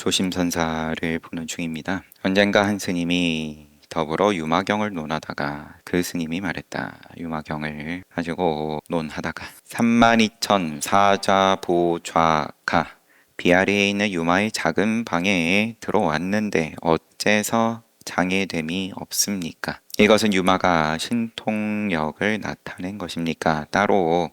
조심선사를 보는 중입니다. 언젠가 한 스님이 더불어 유마경을 논하다가 그 스님이 말했다. 유마경을 가지고 논하다가 32,000 사자보좌가 비아래에 있는 유마의 작은 방에 들어왔는데 어째서 장애됨이 없습니까? 이것은 유마가 신통력을 나타낸 것입니까? 따로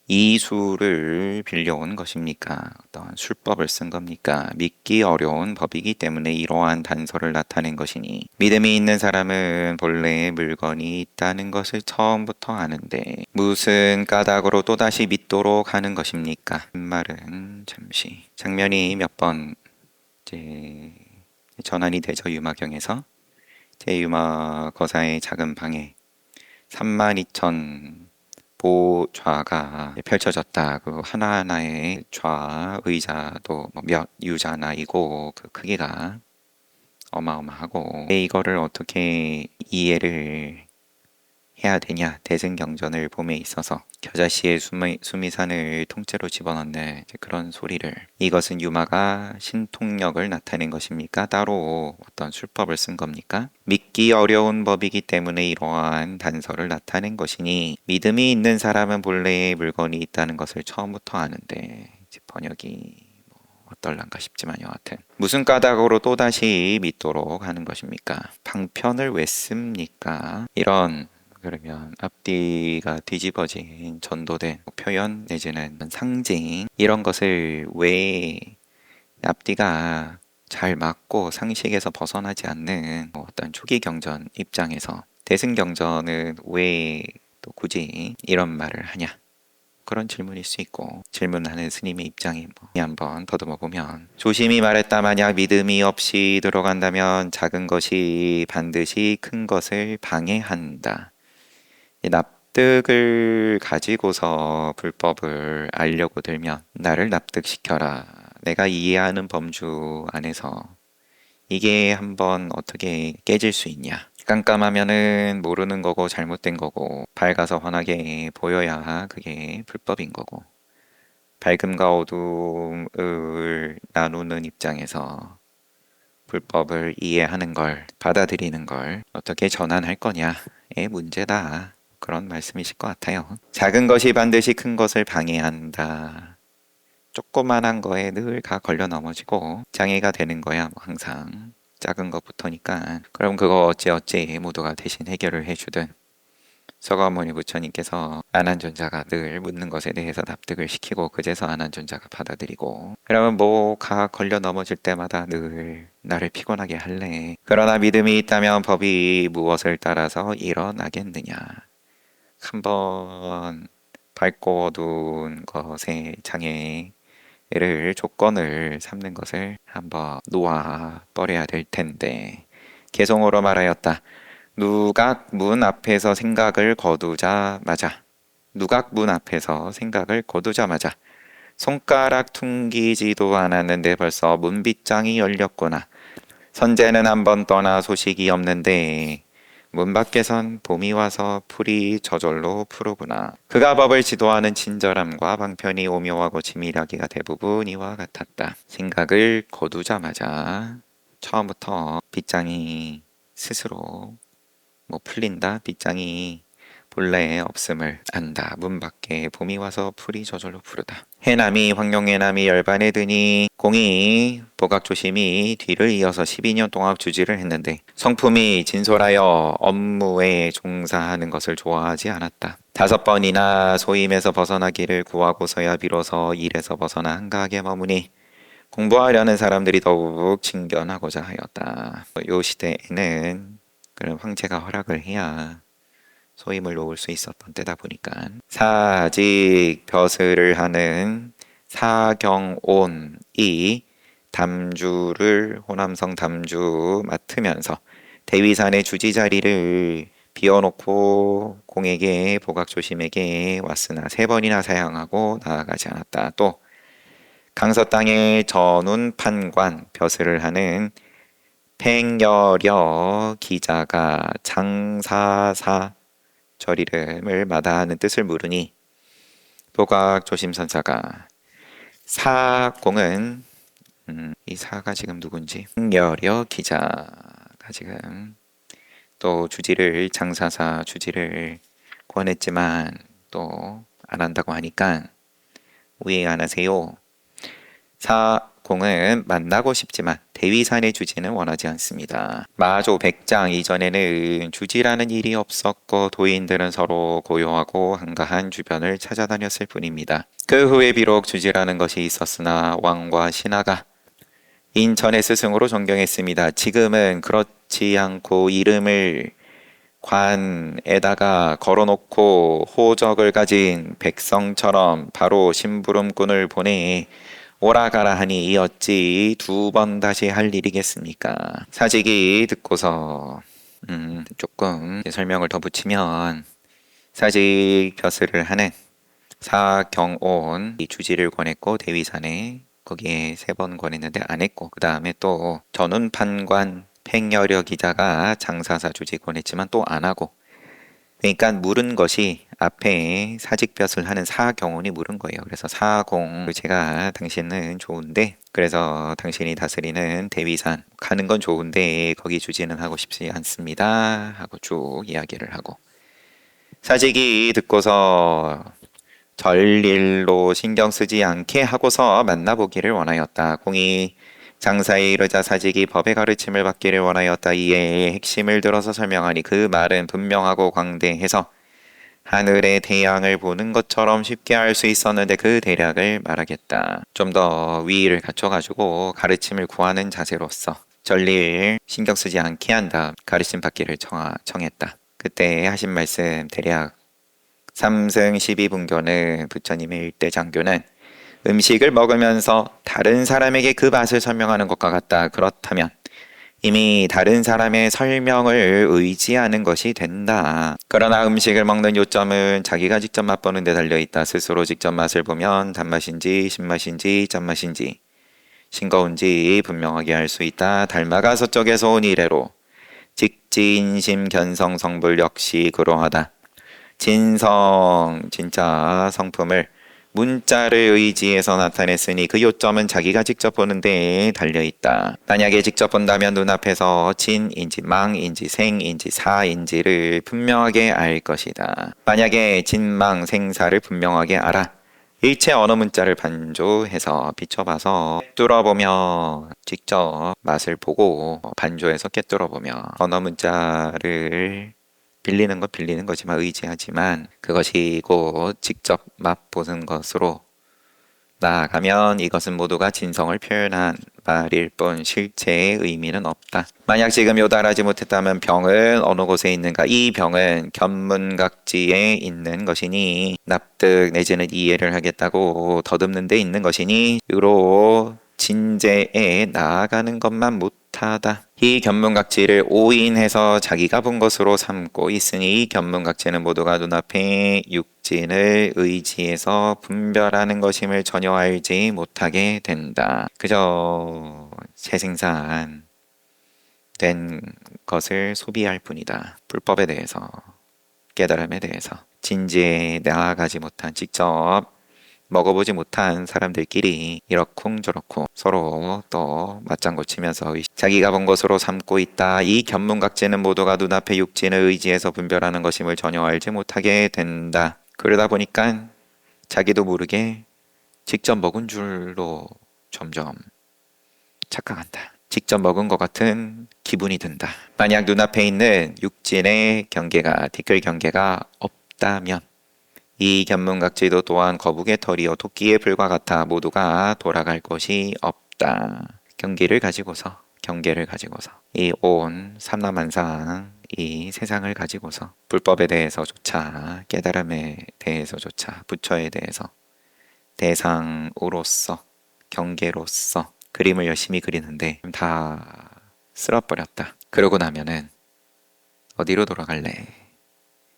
이수를 빌려온 것입니까? 어떤 술법을 쓴 겁니까? 믿기 어려운 법이기 때문에 이러한 단서를 나타낸 것이니 믿음이 있는 사람은 본래 물건이 있다는 것을 처음부터 아는데 무슨 까닭으로 또다시 믿도록 하는 것입니까? 말은 잠시 장면이 몇 번 이제 전환이 되죠. 유마경에서 제 유마 거사의 작은 방에 32,000 보좌가 펼쳐졌다. 그 하나하나의 좌 의자도 몇 유자나이고 그 크기가 어마어마하고 이거를 어떻게 이해를 해야 되냐. 대승경전을 봄에 있어서 겨자씨의 수미산을 통째로 집어넣는 그런 소리를 이것은 유마가 신통력을 나타낸 것입니까? 따로 어떤 술법을 쓴 겁니까? 믿기 어려운 법이기 때문에 이러한 단서를 나타낸 것이니 믿음이 있는 사람은 본래의 물건이 있다는 것을 처음부터 아는데 번역이 어떨란가 싶지만 여하튼 무슨 까닭으로 또다시 믿도록 하는 것입니까? 방편을 왜 씁니까? 이런 그러면 앞뒤가 뒤집어진 전도된 표현 내지는 상징 이런 것을 왜 앞뒤가 잘 맞고 상식에서 벗어나지 않는 어떤 초기 경전 입장에서 대승경전은 왜 또 굳이 이런 말을 하냐 그런 질문일 수 있고 질문하는 스님의 입장이 한번 더듬어 보면 조심히 말했다 만약 믿음이 없이 들어간다면 작은 것이 반드시 큰 것을 방해한다. 납득을 가지고서 불법을 알려고 들면 나를 납득시켜라. 내가 이해하는 범주 안에서 이게 한번 어떻게 깨질 수 있냐. 깜깜하면은 모르는 거고 잘못된 거고 밝아서 환하게 보여야 그게 불법인 거고 밝음과 어둠을 나누는 입장에서 불법을 이해하는 걸 받아들이는 걸 어떻게 전환할 거냐의 문제다. 그런 말씀이실 것 같아요. 작은 것이 반드시 큰 것을 방해한다. 조그만한 거에 늘 가 걸려 넘어지고 장애가 되는 거야 항상. 작은 것부터니까 그럼 그거 어찌 모두가 대신 해결을 해주든 서가모니 부처님께서 안한존자가 늘 묻는 것에 대해서 납득을 시키고 그제서 안한존자가 받아들이고 그러면 가 걸려 넘어질 때마다 늘 나를 피곤하게 할래. 그러나 믿음이 있다면 법이 무엇을 따라서 일어나겠느냐. 한번 밝고 어두운 것의 장애를 조건을 삼는 것을 한번 놓아 버려야 될 텐데 개성어로 말하였다. 누각문 앞에서 생각을 거두자마자 손가락 퉁기지도 않았는데 벌써 문빗장이 열렸구나. 선제는 한 번 떠나 소식이 없는데 문 밖에선 봄이 와서 풀이 저절로 푸르구나. 그가 법을 지도하는 친절함과 방편이 오묘하고 치밀하기가 대부분 이와 같았다. 생각을 거두자마자 처음부터 빗장이 스스로 풀린다. 빗장이 본래에 없음을 안다. 문 밖에 봄이 와서 풀이 저절로 푸르다. 해남이 황룡해남이 열반에 드니 공이 보각조심이 뒤를 이어서 12년 동안 주지를 했는데 성품이 진솔하여 업무에 종사하는 것을 좋아하지 않았다. 5번이나 소임에서 벗어나기를 구하고서야 비로소 일에서 벗어나 한가하게 머무니 공부하려는 사람들이 더욱 친견하고자 하였다. 요 시대에는 그런 황제가 허락을 해야 소임을 놓을 수 있었던 때다 보니까 사직 벼슬을 하는 사경온이 담주를 호남성 담주 맡으면서 대위산의 주지 자리를 비워놓고 공에게 보각조심에게 왔으나 3번이나 사양하고 나아가지 않았다. 또 강서 땅의 전운 판관 벼슬을 하는 팽여려 기자가 장사사 절 이름을 마다하는 뜻을 물으니 보각조심선사가 사공은 이 사가 지금 누군지 흥여려 기자가 지금 또 주지를 장사사 주지를 권했지만 또 안 한다고 하니까 오해 안 하세요. 사공은 만나고 싶지만 대위산의 주지는 원하지 않습니다. 마조 백장 이전에는 주지라는 일이 없었고 도인들은 서로 고요하고 한가한 주변을 찾아다녔을 뿐입니다. 그 후에 비록 주지라는 것이 있었으나 왕과 신하가 인천의 스승으로 존경했습니다. 지금은 그렇지 않고 이름을 관에다가 걸어놓고 호적을 가진 백성처럼 바로 심부름꾼을 보내 오라가라 하니 이 어찌 두 번 다시 할 일이겠습니까? 사직이 듣고서 조금 설명을 더 붙이면 사직 벼슬을 하는 사경온 이 주지를 권했고 대위산에 거기에 3번 권했는데 안 했고 그 다음에 또 전운판관 팽여려 기자가 장사사 주지 권했지만 또 안 하고 그러니까 물은 것이 앞에 사직볕을 하는 사경온이 물은 거예요. 그래서 사공 제가 당신은 좋은데 그래서 당신이 다스리는 대위산 가는 건 좋은데 거기 주지는 하고 싶지 않습니다 하고 쭉 이야기를 하고 사직이 듣고서 절일로 신경 쓰지 않게 하고서 만나보기를 원하였다. 공이 장사에 이르자 사직이 법의 가르침을 받기를 원하였다. 이에 핵심을 들어서 설명하니 그 말은 분명하고 광대해서 하늘의 태양을 보는 것처럼 쉽게 알 수 있었는데 그 대략을 말하겠다. 좀 더 위의를 갖춰가지고 가르침을 구하는 자세로서 전일 신경 쓰지 않게 한다. 가르침 받기를 청했다. 그때 하신 말씀 대략 3승 12분교는 부처님의 일대 장교는 음식을 먹으면서 다른 사람에게 그 맛을 설명하는 것과 같다. 그렇다면 이미 다른 사람의 설명을 의지하는 것이 된다. 그러나 음식을 먹는 요점은 자기가 직접 맛보는 데 달려있다. 스스로 직접 맛을 보면 단맛인지 신맛인지 짠맛인지 싱거운지 분명하게 알 수 있다. 달마가 서쪽에서 온 이래로 직지인심 견성 성불 역시 그러하다. 진성 진짜 성품을 문자를 의지해서 나타냈으니 그 요점은 자기가 직접 보는 데에 달려있다. 만약에 직접 본다면 눈앞에서 진인지 망인지 생인지 사인지를 분명하게 알 것이다. 만약에 진망 생사를 분명하게 알아 일체 언어 문자를 반조해서 비춰봐서 꿰뚫어보며 직접 맛을 보고 반조해서 꿰뚫어보며 언어 문자를 빌리는 것 빌리는 거지만 의지하지만 그것이 곧 직접 맛보는 것으로 나아가면 이것은 모두가 진성을 표현한 말일 뿐 실체의 의미는 없다. 만약 지금 요달하지 못했다면 병은 어느 곳에 있는가? 이 병은 견문각지에 있는 것이니 납득 내지는 이해를 하겠다고 더듬는 데 있는 것이니 유로 진제에 나아가는 것만 못하다. 이 견문각지를 오인해서 자기가 본 것으로 삼고 있으니 이 견문각지는 모두가 눈앞에 육진을 의지해서 분별하는 것임을 전혀 알지 못하게 된다. 그저 재생산 된 것을 소비할 뿐이다. 불법에 대해서 깨달음에 대해서 진지에 나아가지 못한 직접 먹어보지 못한 사람들끼리 이러쿵저러쿵 서로 또 맞장구 치면서 자기가 본 것으로 삼고 있다. 이 견문각지는 모두가 눈앞의 육진을 의지해서 분별하는 것임을 전혀 알지 못하게 된다. 그러다 보니까 자기도 모르게 직접 먹은 줄로 점점 착각한다. 직접 먹은 것 같은 기분이 든다. 만약 눈앞에 있는 육진의 경계가 티끌 경계가 없다면 이 견문각지도 또한 거북의 털이요 토끼의 불과 같아 모두가 돌아갈 곳이 없다. 경계를 가지고서 이 온 삼라만상 이 세상을 가지고서 불법에 대해서조차 깨달음에 대해서조차 부처에 대해서 대상으로서 경계로서 그림을 열심히 그리는데 다 쓸어버렸다. 그러고 나면은 어디로 돌아갈래?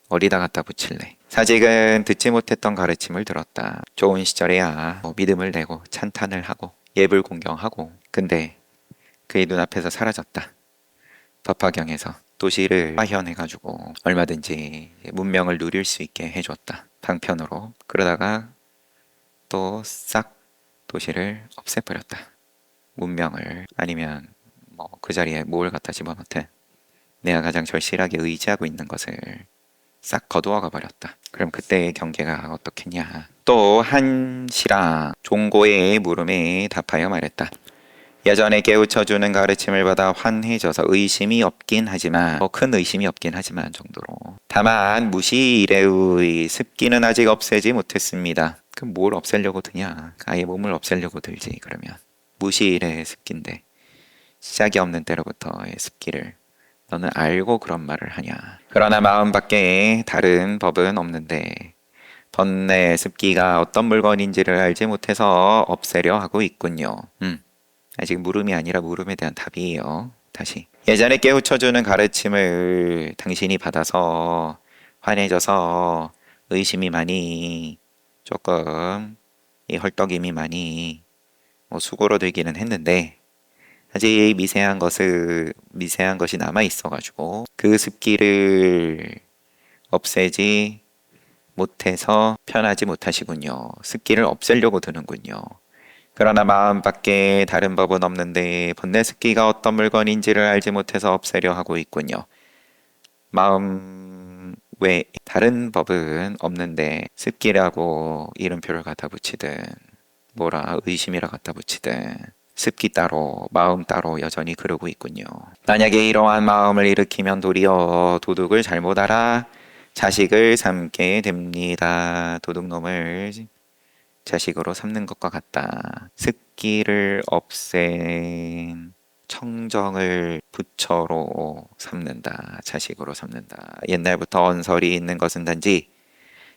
어디다 갖다 붙일래? 사직은 듣지 못했던 가르침을 들었다. 좋은 시절에야 믿음을 내고 찬탄을 하고 예불 공경하고 근데 그의 눈앞에서 사라졌다. 법화경에서 도시를 파현해가지고 얼마든지 문명을 누릴 수 있게 해줬다. 방편으로. 그러다가 또 싹 도시를 없애버렸다. 문명을 아니면 뭐 그 자리에 뭘 갖다 집어넣든 내가 가장 절실하게 의지하고 있는 것을 싹 거두어가 버렸다. 그럼 그때의 경계가 어떻겠냐? 또 한시랑 종고의 물음에 답하여 말했다. 예전에 깨우쳐주는 가르침을 받아 환해져서 의심이 없긴 하지만 큰 의심이 없긴 하지만 정도로 다만 무시일의 습기는 아직 없애지 못했습니다. 그럼 뭘 없애려고 드냐? 아예 몸을 없애려고 들지. 그러면 무시일의 습기인데 시작이 없는 때로부터의 습기를 너는 알고 그런 말을 하냐? 그러나 마음밖에 다른 법은 없는데 번뇌 습기가 어떤 물건인지를 알지 못해서 없애려 하고 있군요. 아직 물음이 아니라 물음에 대한 답이에요. 다시. 예전에 깨우쳐주는 가르침을 당신이 받아서 환해져서 의심이 많이 조금 이 헐떡임이 많이 수고로들기는 했는데 아직 미세한 것이 남아 있어가지고 그 습기를 없애지 못해서 편하지 못하시군요. 습기를 없애려고 드는군요. 그러나 마음밖에 다른 법은 없는데 번뇌 습기가 어떤 물건인지를 알지 못해서 없애려 하고 있군요. 마음 외 다른 법은 없는데 습기라고 이름표를 갖다 붙이든 뭐라 의심이라 갖다 붙이든 습기 따로 마음 따로 여전히 그러고 있군요. 만약에 이러한 마음을 일으키면 도리어 도둑을 잘못 알아 자식을 삼게 됩니다. 도둑놈을 자식으로 삼는 것과 같다. 습기를 없앤 청정을 부처로 삼는다. 자식으로 삼는다. 옛날부터 언설이 있는 것은 단지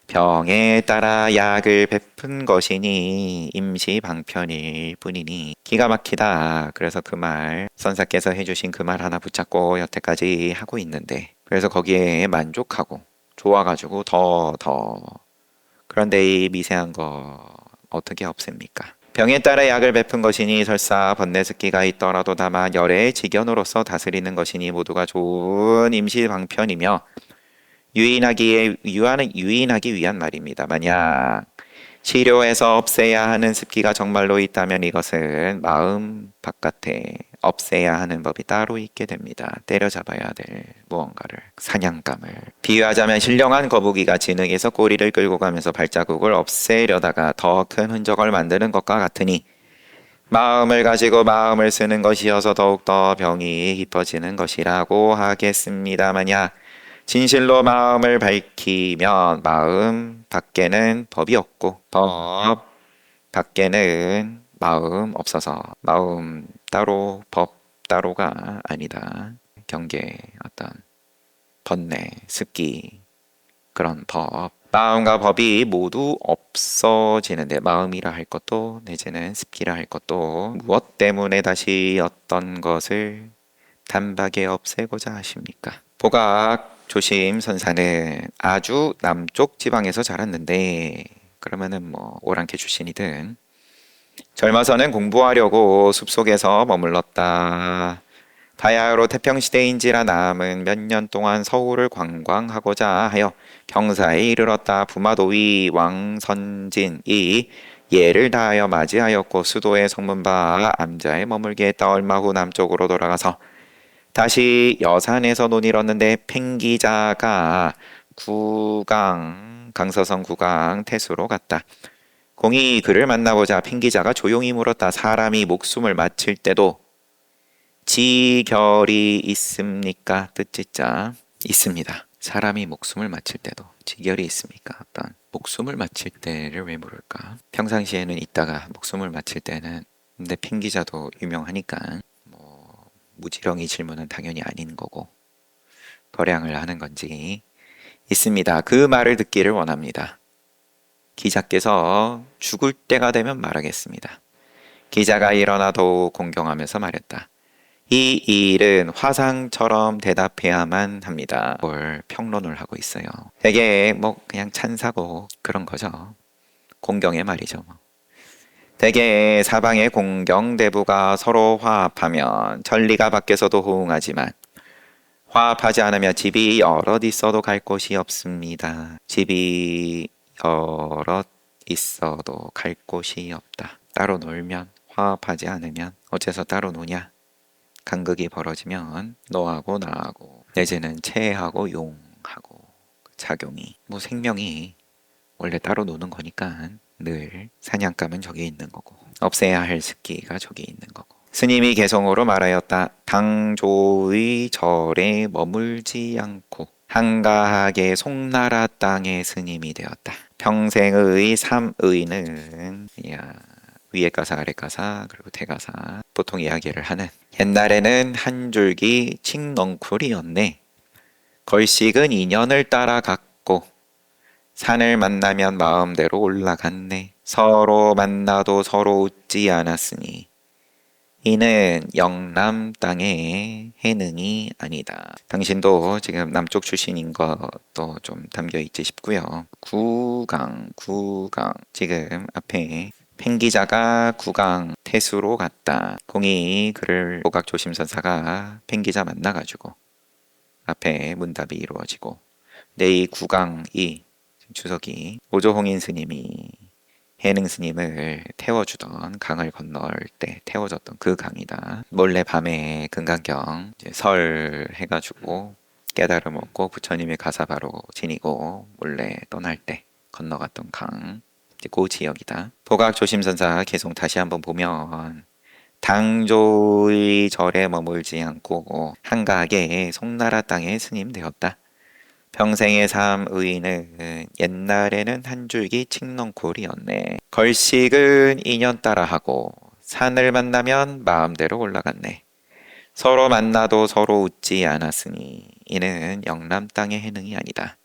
병에 따라 약을 베푼 것이니 임시 방편일 뿐이니 기가 막히다. 그래서 그 말 선사께서 해주신 그 말 하나 붙잡고 여태까지 하고 있는데 그래서 거기에 만족하고 좋아가지고 더 그런데 이 미세한 거 어떻게 없앱니까? 병에 따라 약을 베푼 것이니 설사 번뇌 습기가 있더라도 다만 열의 직연으로서 다스리는 것이니 모두가 좋은 임시 방편이며 유인하기 위한 말입니다. 만약 치료해서 없애야 하는 습기가 정말로 있다면 이것은 마음 바깥에 없애야 하는 법이 따로 있게 됩니다. 때려잡아야 될 무언가를, 사냥감을. 비유하자면 신령한 거북이가 진흙에서 꼬리를 끌고 가면서 발자국을 없애려다가 더 큰 흔적을 만드는 것과 같으니 마음을 가지고 마음을 쓰는 것이어서 더욱더 병이 깊어지는 것이라고 하겠습니다. 만약 진실로 마음을 밝히면 마음 밖에는 법이 없고 법 밖에는 마음 없어서 마음 따로 법 따로가 아니다. 경계 어떤 번뇌 습기 그런 법 마음과 법이 모두 없어지는데 마음이라 할 것도 내지는 습기라 할 것도 무엇 때문에 다시 어떤 것을 단박에 없애고자 하십니까? 보각 조심 선사는 아주 남쪽 지방에서 자랐는데 그러면은 뭐 오랑캐 출신이든 젊어서는 공부하려고 숲속에서 머물렀다. 바야흐로 태평시대인지라 남은 몇 년 동안 서울을 관광하고자 하여 경사에 이르렀다. 부마도위 왕선진이 예를 다하여 맞이하였고 수도의 성문바 암자에 머물게 했다. 얼마 후 남쪽으로 돌아가서 다시 여산에서 논이뤘는데 팽기자가 강서성 구강 태수로 갔다. 공이 그를 만나보자 팽기자가 조용히 물었다. 사람이 목숨을 마칠 때도 지결이 있습니까? 뜻짓자 있습니다. 사람이 목숨을 마칠 때도 지결이 있습니까? 어떤 목숨을 마칠 때를 왜 물을까? 평상시에는 있다가 목숨을 마칠 때는 근데 팽기자도 유명하니까 무지렁이 질문은 당연히 아닌 거고 거량을 하는 건지 있습니다. 그 말을 듣기를 원합니다. 기자께서 죽을 때가 되면 말하겠습니다. 기자가 일어나도 공경하면서 말했다. 이 일은 화상처럼 대답해야만 합니다. 뭘 평론을 하고 있어요. 되게 그냥 찬사고 그런 거죠. 공경의 말이죠. 대개 사방의 공경대부가 서로 화합하면 천리가 밖에서도 호응하지만 화합하지 않으면 집이 여럿 있어도 갈 곳이 없습니다. 집이 여럿 있어도 갈 곳이 없다. 따로 놀면 화합하지 않으면 어째서 따로 노냐? 간극이 벌어지면 너하고 나하고 내지는 체하고 용하고 그 작용이 뭐 생명이 원래 따로 노는 거니까 늘 사냥감은 저기 있는 거고 없애야 할 습기가 저기 있는 거고. 스님이 개성으로 말하였다. 당조의 절에 머물지 않고 한가하게 송나라 땅의 스님이 되었다. 평생의 삼의는 위에 가사 아래 가사 그리고 대가사 보통 이야기를 하는, 옛날에는 한 줄기 칡넝쿨이었네. 걸식은 인연을 따라갔고 산을 만나면 마음대로 올라갔네. 서로 만나도 서로 웃지 않았으니 이는 영남 땅의 해능이 아니다. 당신도 지금 남쪽 출신인 것도 좀 담겨 있지 싶고요. 구강 지금 앞에 팽기자가 구강 태수로 갔다. 공이 그를 보각조심선사가 팽기자 만나가지고 앞에 문답이 이루어지고, 내 이 구강이 주석이 오조홍인 스님이 해능 스님을 태워주던, 강을 건널 때 태워줬던 그 강이다. 몰래 밤에 금강경 설 해가지고 깨달음 얻고 부처님의 가사바로 지니고 몰래 떠날 때 건너갔던 강, 이제 그 지역이다. 보각조심선사 계속 다시 한번 보면 당조의 절에 머물지 않고 한가하게 송나라 땅의 스님 되었다. 평생의 삶 의는 옛날에는 한 줄기 칡넝쿨이었네. 걸식은 인연 따라하고 산을 만나면 마음대로 올라갔네. 서로 만나도 서로 웃지 않았으니 이는 영남 땅의 해능이 아니다.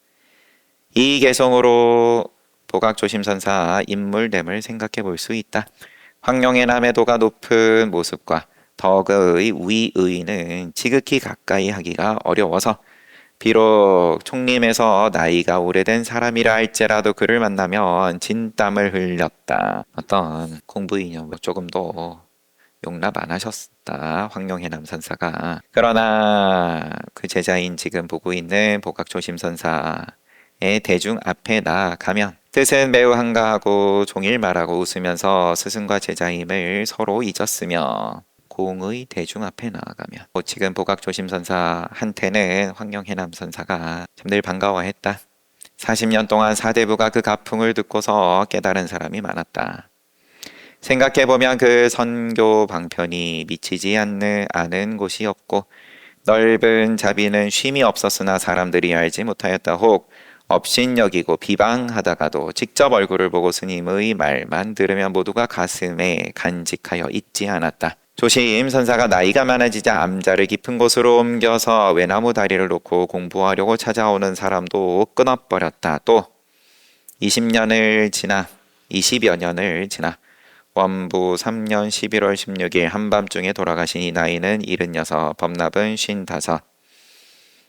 이 개성으로 보각조심선사 인물됨을 생각해 볼 수 있다. 황룡의 남해도가 높은 모습과 덕의 위의는 지극히 가까이 하기가 어려워서 비록 총림에서 나이가 오래된 사람이라 할지라도 그를 만나면 진땀을 흘렸다. 어떤 공부 이념 조금 더 용납 안 하셨다. 황룡해남 선사가. 그러나 그 제자인 지금 보고 있는 보각조심선사의 대중 앞에 나가면 뜻은 매우 한가하고 종일 말하고 웃으면서 스승과 제자임을 서로 잊었으며 공의 대중 앞에 나아가면, 지금 보각조심선사한테는 황룡해남 선사가 참 늘 반가워했다. 40년 동안 사대부가 그 가풍을 듣고서 깨달은 사람이 많았다. 생각해보면 그 선교 방편이 미치지 않은 곳이 없고 넓은 자비는 쉼이 없었으나 사람들이 알지 못하였다. 혹 업신여기고 비방하다가도 직접 얼굴을 보고 스님의 말만 들으면 모두가 가슴에 간직하여 잊지 않았다. 조심 선사가 나이가 많아지자 암자를 깊은 곳으로 옮겨서 외나무 다리를 놓고 공부하려고 찾아오는 사람도 끊어버렸다. 또 20여 년을 지나 원부 3년 11월 16일 한밤중에 돌아가시니 나이는 76, 법납은 55.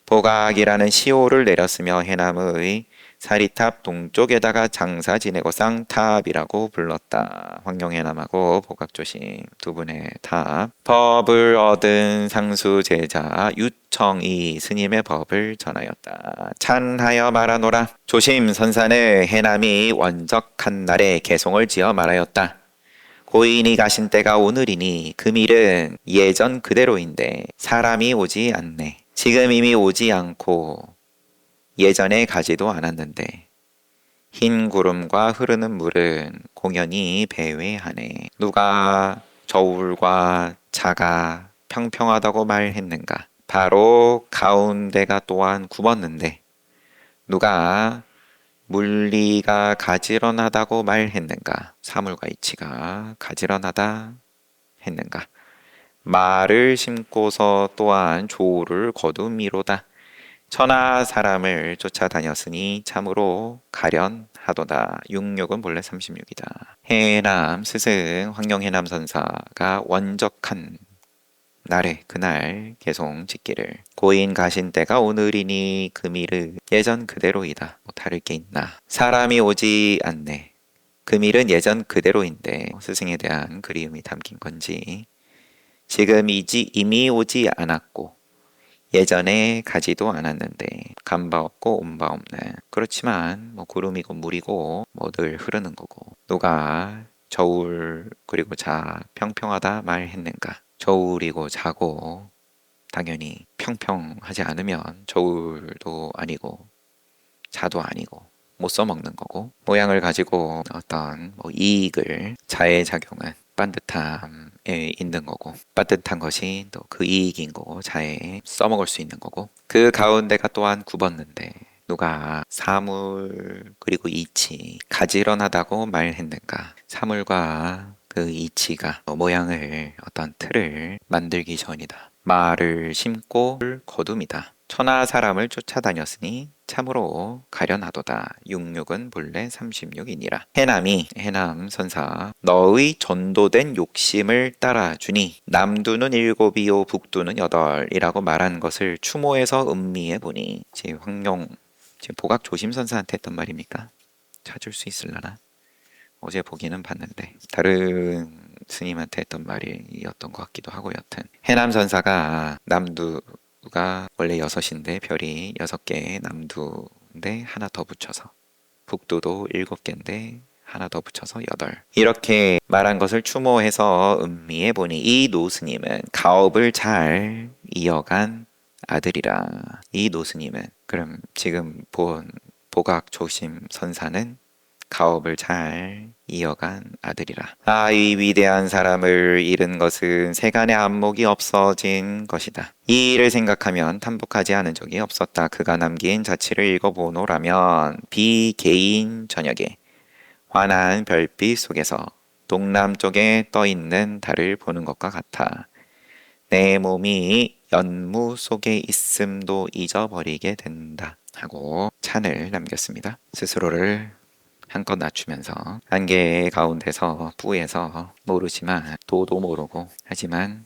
보각이라는 시호를 내렸으며 해남의 사리탑 동쪽에다가 장사 지내고 쌍탑이라고 불렀다. 황룡해남하고 보각조심 두 분의 탑. 법을 얻은 상수 제자 유청이 스님의 법을 전하였다. 찬하여 말하노라. 조심 선사는 해남이 원적한 날에 개송을 지어 말하였다. 고인이 가신 때가 오늘이니 금일은 예전 그대로인데 사람이 오지 않네. 지금 이미 오지 않고 예전에 가지도 않았는데 흰 구름과 흐르는 물은 공연히 배회하네. 누가 저울과 자가 평평하다고 말했는가? 바로 가운데가 또한 굽었는데 누가 물리가 가지런하다고 말했는가? 사물과 이치가 가지런하다 했는가? 말을 심고서 또한 조를 거두미로다. 천하 사람을 쫓아다녔으니 참으로 가련하도다. 66은 본래 36이다. 해남 스승 황룡해남 선사가 원적한 날에 그날 개송 짓기를. 고인 가신 때가 오늘이니 금일은 예전 그대로이다. 뭐 다를 게 있나? 사람이 오지 않네. 금일은 예전 그대로인데 스승에 대한 그리움이 담긴 건지, 지금 이미 오지 않았고 예전에 가지도 않았는데 간바 없고 온바 없는, 그렇지만 뭐 구름이고 물이고 뭐 늘 흐르는 거고 누가 저울 그리고 자 평평하다 말했는가. 저울이고 자고 당연히 평평하지 않으면 저울도 아니고 자도 아니고 못 써먹는 거고, 모양을 가지고 어떤 이익을, 자의 작용은 반듯함에 있는 거고, 반듯한 것이 또 그 이익인 거고, 자에 써먹을 수 있는 거고, 그 가운데가 또한 굽었는데 누가 사물 그리고 이치 가지런하다고 말했는가. 사물과 그 이치가 모양을, 어떤 틀을 만들기 전이다. 말을 심고 거둠이다. 천하 사람을 쫓아다녔으니 참으로 가련하도다. 66은 본래 36이니라. 해남 선사, 너의 전도된 욕심을 따라주니 남두는 7이요 북두는 8이라고 말한 것을 추모해서 음미해 보니, 지금 보각 조심 선사한테 했던 말입니까? 찾을 수 있을라나? 어제 보기는 봤는데 다른 스님한테 했던 말이었던 것 같기도 하고, 여튼 해남 선사가 남두가 원래 6인데 별이 6개, 남두인데 하나 더 붙여서, 북두도 7개인데 하나 더 붙여서 8, 이렇게 말한 것을 추모해서 음미해 보니 이 노스님은 가업을 잘 이어간 아들이라. 이 노스님은, 그럼 지금 본 보각 조심 선사는 가업을 잘 이어간 아들이라. 이 위대한 사람을 잃은 것은 세간의 안목이 없어진 것이다. 이 일을 생각하면 탐복하지 않은 적이 없었다. 그가 남긴 자취를 읽어보노라면 비개인 저녁에 환한 별빛 속에서 동남쪽에 떠있는 달을 보는 것과 같아. 내 몸이 연무 속에 있음도 잊어버리게 된다 하고 찬을 남겼습니다. 스스로를 한껏 낮추면서 안개 가운데서 뿌에서 모르지만 도도 모르고, 하지만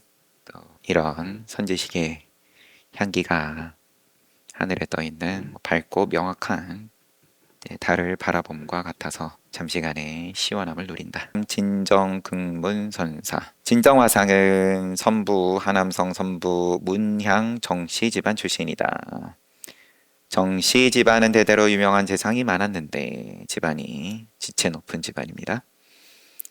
또 이런 선지식의 향기가 하늘에 떠있는 밝고 명확한 달을 바라봄과 같아서 잠시간의 시원함을 누린다. 진정극문선사, 진정화상은 선부 하남성 선부 문향 정씨 집안 출신이다. 정씨 집안은 대대로 유명한 재상이 많았는데 집안이 지체 높은 집안입니다.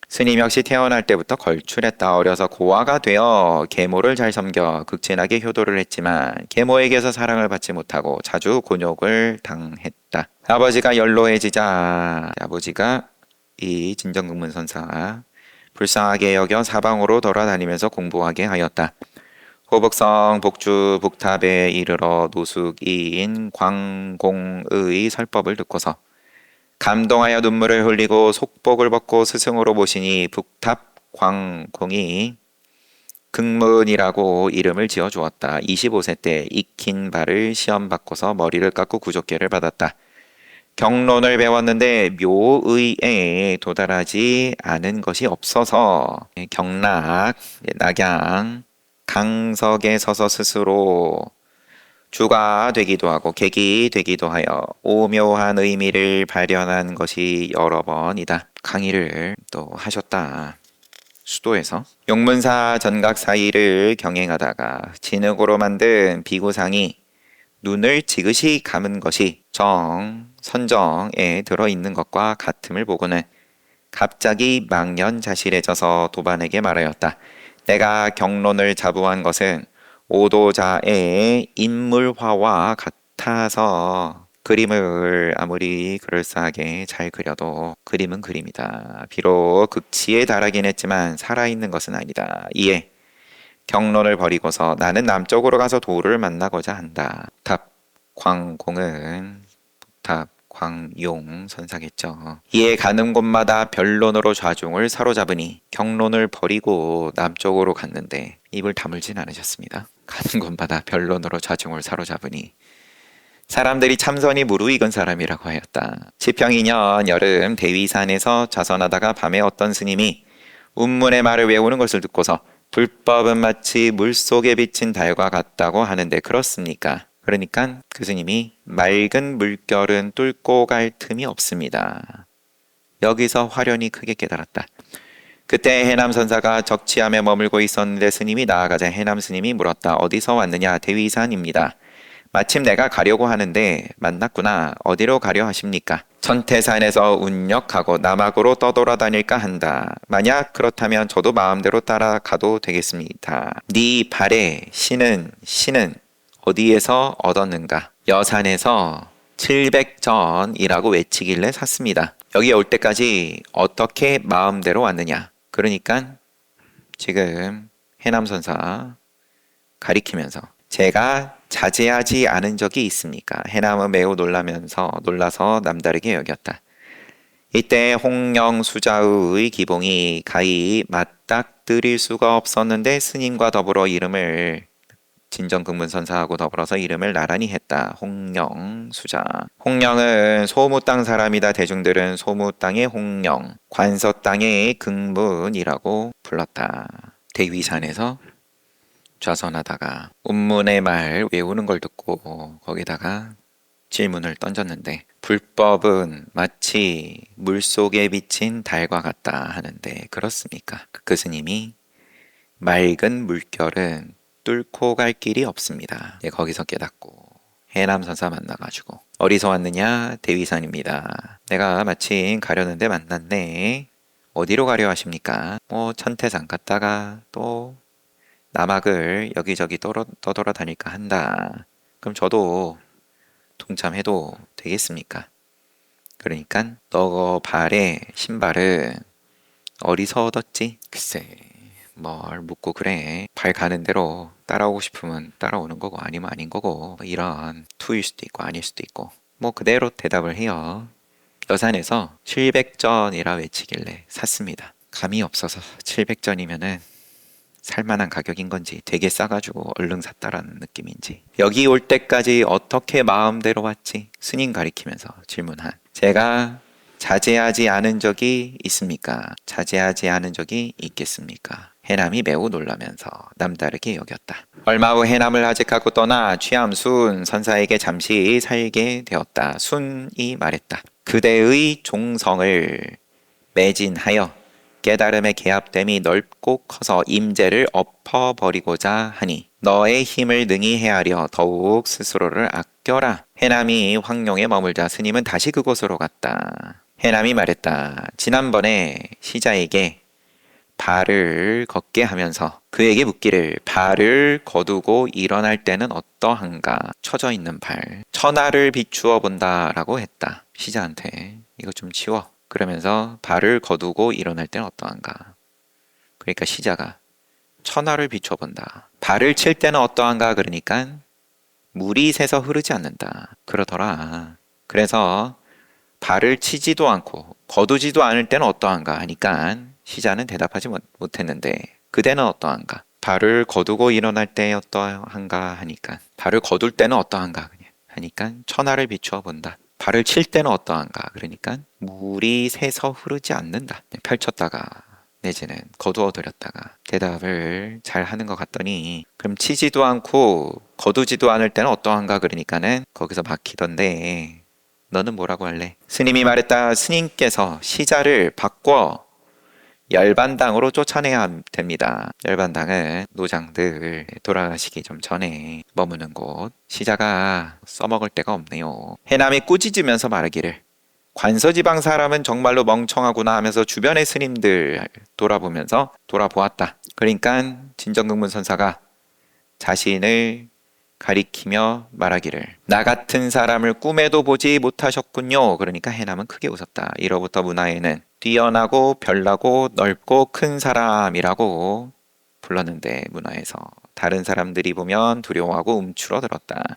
스님 역시 태어날 때부터 걸출했다. 어려서 고아가 되어 계모를 잘 섬겨 극진하게 효도를 했지만 계모에게서 사랑을 받지 못하고 자주 곤욕을 당했다. 아버지가 연로해지자 아버지가 이 진정극문선사 불쌍하게 여겨 사방으로 돌아다니면서 공부하게 하였다. 호북성 복주 북탑에 이르러 노숙인 광공의 설법을 듣고서 감동하여 눈물을 흘리고 속복을 벗고 스승으로 모시니 북탑 광공이 극문이라고 이름을 지어주었다. 25세 때 익힌 발을 시험 받고서 머리를 깎고 구족계를 받았다. 경론을 배웠는데 묘의에 도달하지 않은 것이 없어서 경락, 낙양, 강석에 서서 스스로 주가 되기도 하고 객이 되기도 하여 오묘한 의미를 발현한 것이 여러 번이다. 강의를 또 하셨다. 수도에서 용문사 전각 사이를 경행하다가 진흙으로 만든 비구상이 눈을 지그시 감은 것이 선정에 들어있는 것과 같음을 보고는 갑자기 망연자실해져서 도반에게 말하였다. 내가 경론을 자부한 것은 오도자의 인물화와 같아서 그림을 아무리 그럴싸하게 잘 그려도 그림은 그림이다. 비록 극치에 달하긴 했지만 살아있는 것은 아니다. 이에 경론을 버리고서 나는 남쪽으로 가서 도를 만나고자 한다. 북탑광공은 북탑광용 선사겠죠. 이에 가는 곳마다 변론으로 좌중을 사로잡으니 경론을 버리고 남쪽으로 갔는데 입을 다물진 않으셨습니다. 가는 곳마다 변론으로 좌중을 사로잡으니 사람들이 참선이 무르익은 사람이라고 하였다. 치평 2년 여름 대위산에서 좌선하다가 밤에 어떤 스님이 운문의 말을 외우는 것을 듣고서 불법은 마치 물속에 비친 달과 같다고 하는데 그렇습니까? 그러니까 그 스님이 맑은 물결은 뚫고 갈 틈이 없습니다. 여기서 화련히 크게 깨달았다. 그때 해남 선사가 적치함에 머물고 있었는데 스님이 나아가자 해남 스님이 물었다. 어디서 왔느냐? 대위산입니다. 마침 내가 가려고 하는데 만났구나. 어디로 가려 하십니까? 천태산에서 운역하고 남악으로 떠돌아다닐까 한다. 만약 그렇다면 저도 마음대로 따라가도 되겠습니다. 네 발에 신은 어디에서 얻었는가? 여산에서 700전이라고 외치길래 샀습니다. 여기에 올 때까지 어떻게 마음대로 왔느냐? 그러니까 지금 해남선사 가리키면서 제가 자제하지 않은 적이 있습니까? 해남은 매우 놀라서 남다르게 여겼다. 이때 홍영수자의 기봉이 가히 맞닥뜨릴 수가 없었는데 스님과 더불어 이름을 진정극문선사하고 더불어서 이름을 나란히 했다. 홍영수자. 홍영은 소무 땅 사람이다. 대중들은 소무 땅의 홍영, 관서 땅의 극문이라고 불렀다. 대위산에서 좌선하다가 운문의 말 외우는 걸 듣고 거기다가 질문을 던졌는데 불법은 마치 물속에 비친 달과 같다 하는데 그렇습니까? 그 스님이 맑은 물결은 뚫고 갈 길이 없습니다. 거기서 깨닫고 해남선사 만나가지고 어디서 왔느냐? 대위산입니다. 내가 마침 가려는데 만났네. 어디로 가려 하십니까? 천태산 갔다가 또 남악을 여기저기 떠돌아다닐까 한다. 그럼 저도 동참해도 되겠습니까? 그러니까 너 발에 신발은 어디서 얻었지? 글쎄 뭘 묻고 그래. 발 가는 대로 따라오고 싶으면 따라오는 거고 아니면 아닌 거고 이런 투일 수도 있고 아닐 수도 있고 그대로 대답을 해요. 여산에서 700전이라 외치길래 샀습니다. 감이 없어서 700전이면은 살만한 가격인 건지 되게 싸가지고 얼른 샀다라는 느낌인지 여기 올 때까지 어떻게 마음대로 왔지? 스님 가리키면서 질문한 제가 자제하지 않은 적이 있습니까? 자제하지 않은 적이 있겠습니까? 해남이 매우 놀라면서 남다르게 여겼다. 얼마 후 해남을 하직하고 떠나 취암순 선사에게 잠시 살게 되었다. 순이 말했다. 그대의 종성을 매진하여 깨달음의 개합됨이 넓고 커서 임재를 엎어버리고자 하니 너의 힘을 능히 헤아려 더욱 스스로를 아껴라. 해남이 황룡에 머물자 스님은 다시 그곳으로 갔다. 해남이 말했다. 지난번에 시자에게 발을 걷게 하면서 그에게 묻기를 발을 거두고 일어날 때는 어떠한가? 처져 있는 발 천하를 비추어 본다라고 했다. 시자한테 이거 좀 치워. 그러면서 발을 거두고 일어날 때는 어떠한가? 그러니까 시자가 천하를 비춰본다. 발을 칠 때는 어떠한가? 그러니까 물이 새서 흐르지 않는다. 그러더라. 그래서 발을 치지도 않고 거두지도 않을 때는 어떠한가 하니까 시자는 대답하지 못했는데 그대는 어떠한가? 발을 거두고 일어날 때 어떠한가 하니까 발을 거둘 때는 어떠한가 하니까 천하를 비추어 본다. 발을 칠 때는 어떠한가? 그러니까 물이 새서 흐르지 않는다. 펼쳤다가 내지는 거두어 들였다가 대답을 잘 하는 것 같더니 그럼 치지도 않고 거두지도 않을 때는 어떠한가? 그러니까는 거기서 막히던데 너는 뭐라고 할래? 스님이 말했다. 스님께서 시자를 바꿔 열반당으로 쫓아내야 됩니다. 열반당은 노장들 돌아가시기 좀 전에 머무는 곳. 시자가 써먹을 데가 없네요. 해남이 꾸짖으면서 말하기를 관서지방 사람은 정말로 멍청하구나 하면서 주변의 스님들 돌아보았다. 그러니까 진정극문선사가 자신을 가리키며 말하기를 나 같은 사람을 꿈에도 보지 못하셨군요. 그러니까 해남은 크게 웃었다. 이로부터 문화에는 뛰어나고 별나고 넓고 큰 사람이라고 불렀는데 문화에서 다른 사람들이 보면 두려워하고 움츠러들었다.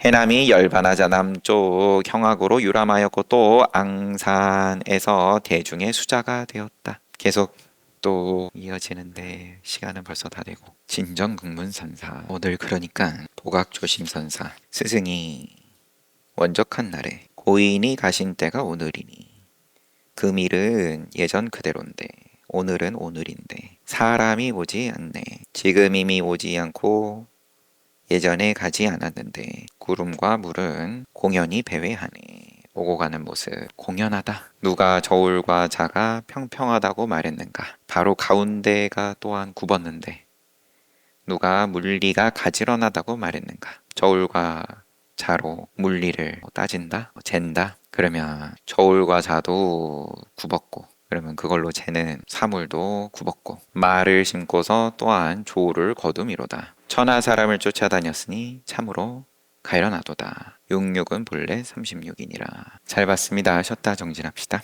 해남이 열반하자 남쪽 형악으로 유람하였고 또 앙산에서 대중의 수자가 되었다. 계속 또 이어지는데 시간은 벌써 다 되고 진정극문선사 오늘 그러니까 도각조심선사 스승이 원적한 날에 고인이 가신 때가 오늘이니 금일은 예전 그대로인데 오늘은 오늘인데 사람이 오지 않네. 지금 이미 오지 않고 예전에 가지 않았는데 구름과 물은 공연히 배회하네. 오고 가는 모습 공연하다. 누가 저울과 자가 평평하다고 말했는가? 바로 가운데가 또한 굽었는데 누가 물리가 가지런하다고 말했는가? 저울과 자로 물리를 따진다, 잰다. 그러면 저울과 자도 굽었고, 그러면 그걸로 재는 사물도 굽었고, 말을 심고서 또한 조를 거두미로다. 천하 사람을 쫓아다녔으니 참으로 가열나도다. 66은 본래 36이니라. 잘 봤습니다. 쉬었다 정진합시다.